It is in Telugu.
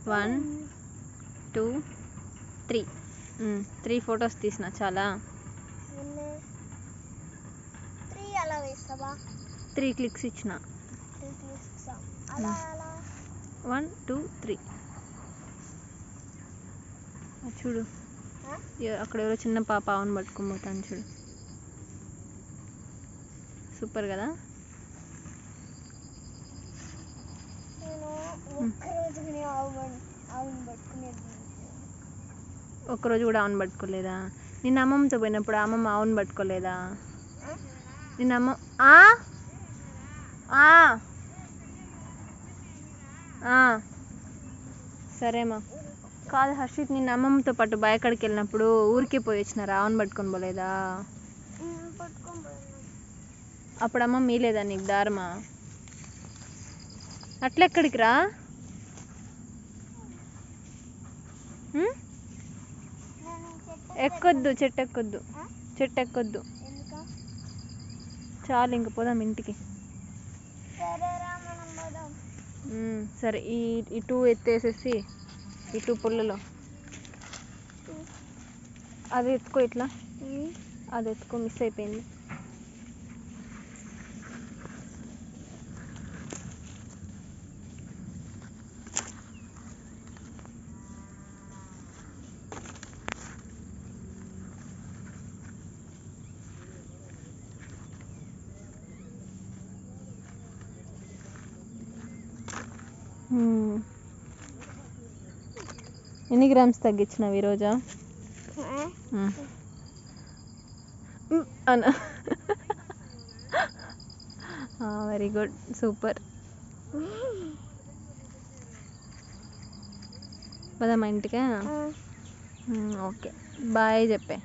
1 2 3 3 ఫొటోస్ తీసిన చాలా 3 క్లిక్స్ ఇచ్చిన 1 2 3 చూడు అక్కడ ఎవరో చిన్న పాప ఆవును పట్టుకొని పోతాను చూడు సూపర్ కదా ఒక్కరోజు కూడా ఆవును పట్టుకోలేదా నిన్న అమ్మమ్మతో పోయినప్పుడు అమ్మమ్మ ఆవును పట్టుకోలేదా నిన్న అమ్మ సరేమ్మా కాదు హర్షిత్ నిన్న అమ్మమ్మతో పాటు బాయకాడికి వెళ్ళినప్పుడు ఊరికే పోయి వచ్చినారా ఆవును పట్టుకొని పోలేదా అప్పుడు అమ్మ మీలేదా నీకు దారమా అట్లెక్కడికి రా ఎక్కొద్దు చెట్టు ఎక్కొద్దు చాలు ఇంక పోదాం ఇంటికి సరే ఈ 2 ఎత్తేసేసి ఈ 2 పుల్లలో అది ఎత్తుకో ఇట్లా అది ఎత్తుకో మిస్ అయిపోయింది ఎన్ని గ్రామ్స్ తగ్గించినావు ఈరోజా అన్న వెరీ గుడ్ సూపర్ పదమ్మా ఇంటికా ఓకే బాయ్ చెప్పే